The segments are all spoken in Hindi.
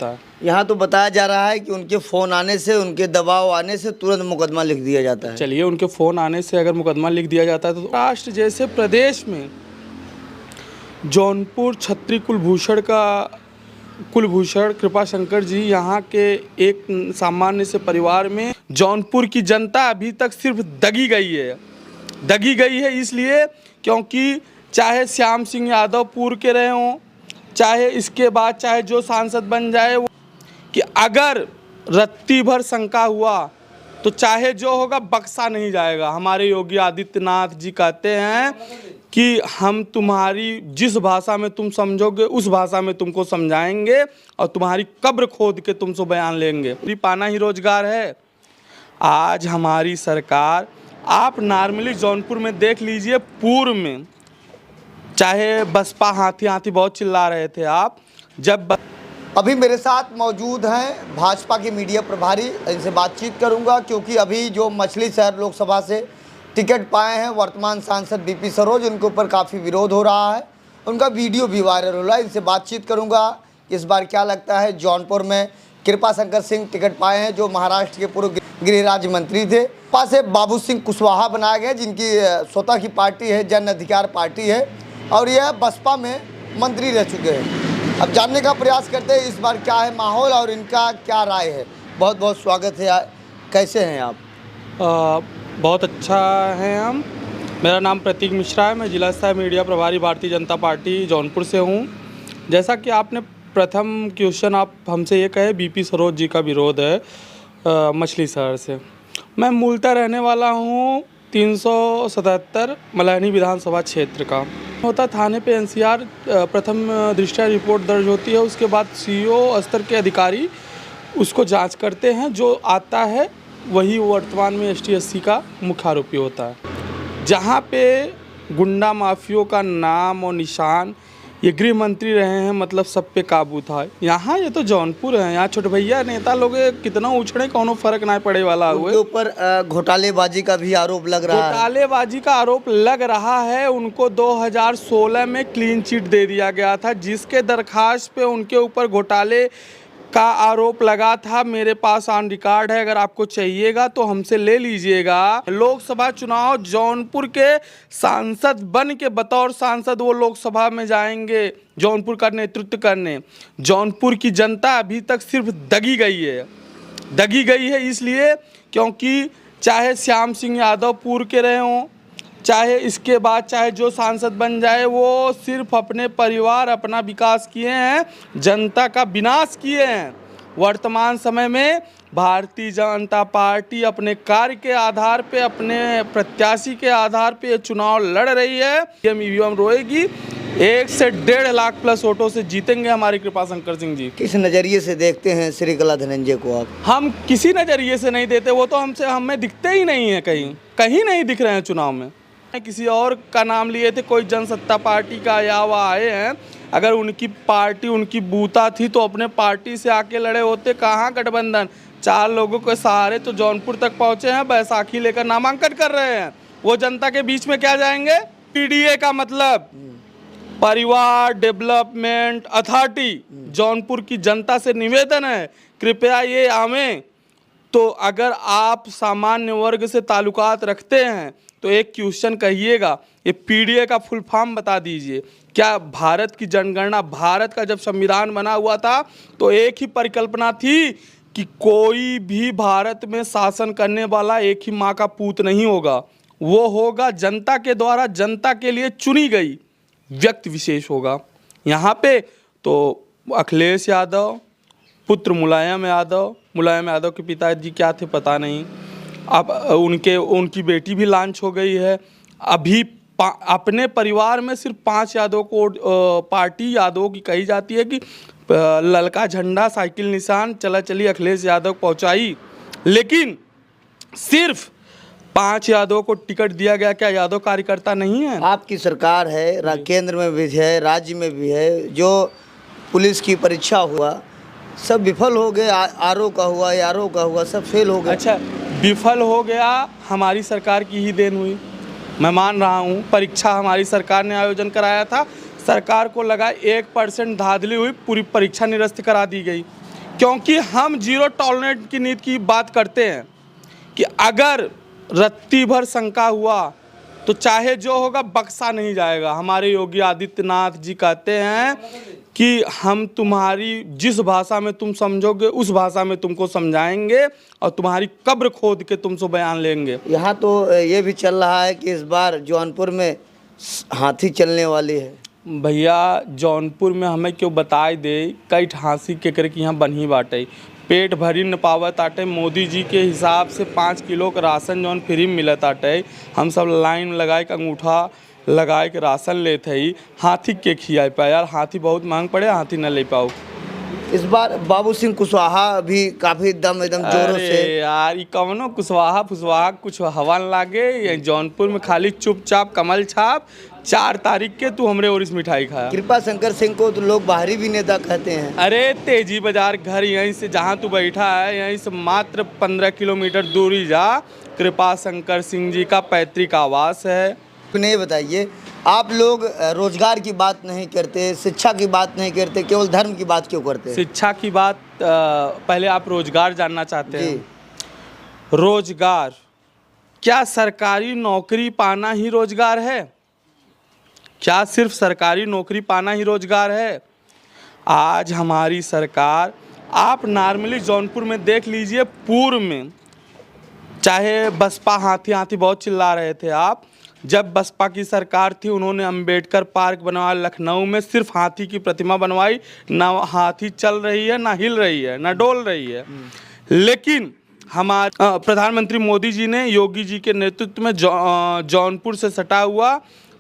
होता है। यहाँ तो बताया जा रहा है कि उनके फ़ोन आने से, उनके दबाव आने से तुरंत मुकदमा लिख दिया जाता है। चलिए, उनके फ़ोन आने से अगर मुकदमा लिख दिया जाता है तो राष्ट्र जैसे प्रदेश में जौनपुर छत्री कुलभूषण कृपाशंकर जी यहाँ के एक सामान्य से परिवार में जौनपुर की जनता अभी तक सिर्फ दगी गई है इसलिए क्योंकि चाहे श्याम सिंह यादव पूर्व के रहे हों, चाहे इसके बाद चाहे जो सांसद बन जाए वो, कि अगर रत्ती भर शंका हुआ तो चाहे जो होगा बख्शा नहीं जाएगा। हमारे योगी आदित्यनाथ जी कहते हैं कि हम तुम्हारी जिस भाषा में तुम समझोगे उस भाषा में तुमको समझाएंगे और तुम्हारी कब्र खोद के तुमसे बयान लेंगे। फ्री पाना ही रोजगार है। आज हमारी सरकार, आप नॉर्मली जौनपुर में देख लीजिए, पूर्व में चाहे बसपा हाथी बहुत चिल्ला रहे थे आप, जब अभी मेरे साथ मौजूद हैं भाजपा के मीडिया प्रभारी, इनसे बातचीत करूंगा क्योंकि अभी जो मछली शहर लोकसभा से टिकट पाए हैं वर्तमान सांसद बीपी सरोज, उनके ऊपर काफ़ी विरोध हो रहा है, उनका वीडियो भी वायरल हो रहा है। इनसे बातचीत करूंगा इस बार क्या लगता है। जौनपुर में कृपाशंकर सिंह टिकट पाए हैं जो महाराष्ट्र के पूर्व गृह राज्य मंत्री थे। पास से बाबू सिंह कुशवाहा बनाए गए जिनकी स्वतः की पार्टी है, जन अधिकार पार्टी है, और यह बसपा में मंत्री रह चुके हैं। अब जानने का प्रयास करते हैं इस बार क्या है माहौल और इनका क्या राय है। बहुत बहुत स्वागत है। कैसे हैं आप? बहुत अच्छा है हम। मेरा नाम प्रतीक मिश्रा है, मैं जिला स्तरीय मीडिया प्रभारी भारतीय जनता पार्टी जौनपुर से हूँ। जैसा कि आपने प्रथम क्वेश्चन आप हमसे ये कहे, बीपी सरोज जी का विरोध है मछली शहर से। मैं मूलतः रहने वाला हूँ 377 मलहनी विधानसभा क्षेत्र का। होता थाने पे एनसीआर प्रथम दृष्टया रिपोर्ट दर्ज होती है, उसके बाद सीओ स्तर के अधिकारी उसको जांच करते हैं, जो आता है वही वर्तमान में एसटी/एससी का मुख्य आरोपी होता है। जहाँ पे गुंडा माफियों का नाम और निशान ये गृह मंत्री रहे हैं, मतलब सब पे काबू था। यहाँ ये तो जौनपुर है, यहाँ छोटे भैया नेता लोग कितना उछड़े कोनो फर्क ना पड़े वाला हुए। उनके ऊपर घोटालेबाजी का भी आरोप लग रहा है। घोटालेबाजी का आरोप लग रहा है। उनको 2016 में क्लीन चिट दे दिया गया था, जिसके दरखास्त पे उनके ऊपर घोटाले का आरोप लगा था। मेरे पास ऑन रिकॉर्ड है, अगर आपको चाहिएगा तो हमसे ले लीजिएगा। लोकसभा चुनाव जौनपुर के सांसद बन के, बतौर सांसद वो लोकसभा में जाएंगे जौनपुर का नेतृत्व करने। जौनपुर की जनता अभी तक सिर्फ दगी गई है इसलिए क्योंकि चाहे श्याम सिंह यादव पूर्व के रहे हों, चाहे इसके बाद चाहे जो सांसद बन जाए, वो सिर्फ अपने परिवार, अपना विकास किए हैं, जनता का विनाश किए हैं। वर्तमान समय में भारतीय जनता पार्टी अपने कार्य के आधार पे, अपने प्रत्याशी के आधार पे चुनाव लड़ रही है। ईवीएम रोएगी, 1 से 1.5 लाख प्लस वोटों से जीतेंगे हमारे कृपाशंकर सिंह जी। किस नज़रिए से देखते हैं श्रीकला धनंजय को आप? हम किसी नज़रिए से नहीं देते, वो तो हमें दिखते ही नहीं है, कहीं नहीं दिख रहे हैं चुनाव में। किसी और का नाम लिए थे, कोई जनसत्ता पार्टी का या वो आए हैं। अगर उनकी पार्टी उनकी बूता थी तो अपने पार्टी से आके लड़े होते। कहाँ गठबंधन, 4 लोगों के सहारे तो जौनपुर तक पहुँचे हैं, बैसाखी लेकर नामांकन कर रहे हैं। वो जनता के बीच में क्या जाएंगे? पीडीए का मतलब परिवार डेवलपमेंट अथॉरिटी। जौनपुर की जनता से निवेदन है, कृपया ये आवें। तो अगर आप सामान्य वर्ग से ताल्लुकात रखते हैं तो एक क्वेश्चन कहिएगा, ये पीडीए का फुल फॉर्म बता दीजिए। क्या भारत की जनगणना, भारत का जब संविधान बना हुआ था तो एक ही परिकल्पना थी कि कोई भी भारत में शासन करने वाला एक ही माँ का पूत नहीं होगा, वो होगा जनता के द्वारा, जनता के लिए चुनी गई व्यक्ति विशेष होगा। यहाँ पे तो अखिलेश यादव पुत्र मुलायम यादव के पिताजी क्या थे पता नहीं। अब उनकी बेटी भी लॉन्च हो गई है। अभी अपने परिवार में सिर्फ 5 यादव को पार्टी यादवों की कही जाती है कि ललका झंडा साइकिल निशान चला चली अखिलेश यादव पहुंचाई, लेकिन सिर्फ 5 यादव को टिकट दिया गया। क्या यादव कार्यकर्ता नहीं है? आपकी सरकार है, केंद्र में भी है, राज्य में भी है। जो पुलिस की परीक्षा हुआ सब विफल हो गए, आरओ का हुआ, यारो का हुआ, सब फेल हो गए। अच्छा, विफल हो गया, हमारी सरकार की ही देन हुई। मैं मान रहा हूँ, परीक्षा हमारी सरकार ने आयोजन कराया था, सरकार को लगा 1% धांधली हुई, पूरी परीक्षा निरस्त करा दी गई। क्योंकि हम जीरो टॉलरेंस की नीति की बात करते हैं कि अगर रत्ती भर शंका हुआ तो चाहे जो होगा बख्शा नहीं जाएगा। हमारे योगी आदित्यनाथ जी कहते हैं कि हम तुम्हारी जिस भाषा में तुम समझोगे उस भाषा में तुमको समझाएंगे और तुम्हारी कब्र खोद के तुमसे बयान लेंगे। यहाँ तो ये भी चल रहा है कि इस बार जौनपुर में हाथी चलने वाली है। भैया जौनपुर में हमें क्यों बताई दे कई ठांसी केकर की यहाँ बनी बाटे, पेट भरी न पावत आटे। मोदी जी के हिसाब से 5 किलो का राशन जौन फ्री में मिलत आटे, हम सब लाइन लगाए के अंगूठा लगाए के राशन लेते ही हाथी के खियाए पाए। यार हाथी बहुत महंग पड़े, हाथी न ले पाओ। इस बार बाबू सिंह कुशवाहा भी काफी एकदम जोरों से। यार ये कवनो कुशवाहा फुसवाहा कुछ हवा न लागे। ये जौनपुर में खाली चुपचाप कमल छाप 4 तारीख के तू हमरे ओरिस मिठाई खाया। कृपा शंकर सिंह को तो लोग बाहरी भी नेता कहते हैं। अरे तेजी बाजार घर यहीं से जहाँ तू बैठा है यहीं से मात्र 15 किलोमीटर दूरी जा, कृपा शंकर सिंह जी का पैतृक आवास है। नहीं बताइए, आप लोग रोजगार की बात नहीं करते, शिक्षा की बात नहीं करते, केवल धर्म की बात क्यों करते हैं? शिक्षा की बात पहले आप रोजगार जानना चाहते हैं? रोजगार क्या सरकारी नौकरी पाना ही रोजगार है? क्या सिर्फ सरकारी नौकरी पाना ही रोजगार है? आज हमारी सरकार, आप नॉर्मली जौनपुर में देख लीजिए, पूर्व में चाहे बसपा हाथी हाथी बहुत चिल्ला रहे थे आप, जब बसपा की सरकार थी उन्होंने अंबेडकर पार्क बनवाया लखनऊ में, सिर्फ हाथी की प्रतिमा बनवाई, ना हाथी चल रही है, ना हिल रही है, ना डोल रही है। लेकिन हमारे प्रधानमंत्री मोदी जी ने योगी जी के नेतृत्व में जौनपुर से सटा हुआ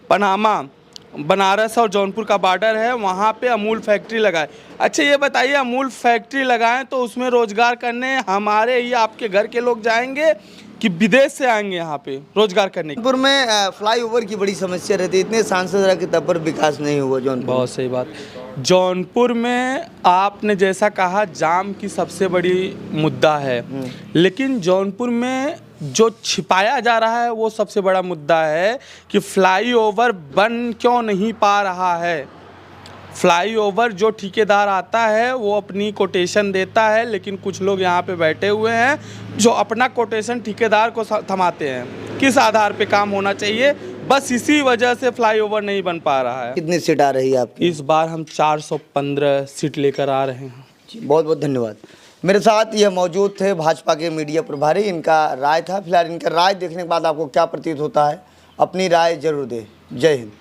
पनामा, बनारस और जौनपुर का बॉर्डर है, वहाँ पे अमूल फैक्ट्री लगाए। अच्छा ये बताइए, अमूल फैक्ट्री लगाएं तो उसमें रोजगार करने हमारे ही आपके घर के लोग जाएंगे कि विदेश से आएंगे यहाँ पे रोजगार करने? जौनपुर में फ्लाईओवर की बड़ी समस्या रहती है, इतने सांसद रह के तब पर विकास नहीं हुआ जौनपुर। बहुत सही बात। जौनपुर में आपने जैसा कहा जाम की सबसे बड़ी मुद्दा है, लेकिन जौनपुर में जो छिपाया जा रहा है वो सबसे बड़ा मुद्दा है कि फ्लाईओवर बन क्यों नहीं पा रहा है। फ्लाईओवर जो ठेकेदार आता है वो अपनी कोटेशन देता है, लेकिन कुछ लोग यहाँ पे बैठे हुए हैं जो अपना कोटेशन ठेकेदार को थमाते हैं। किस आधार पे काम होना चाहिए, बस इसी वजह से फ्लाईओवर नहीं बन पा रहा है। कितनी सीट आ रही है आपकी? इस बार हम 415 सीट लेकर आ रहे हैं। बहुत बहुत धन्यवाद। मेरे साथ ये मौजूद थे भाजपा के मीडिया प्रभारी, इनका राय था। फिलहाल इनका राय देखने के बाद आपको क्या प्रतीत होता है, अपनी राय जरूर दें। जय हिंद।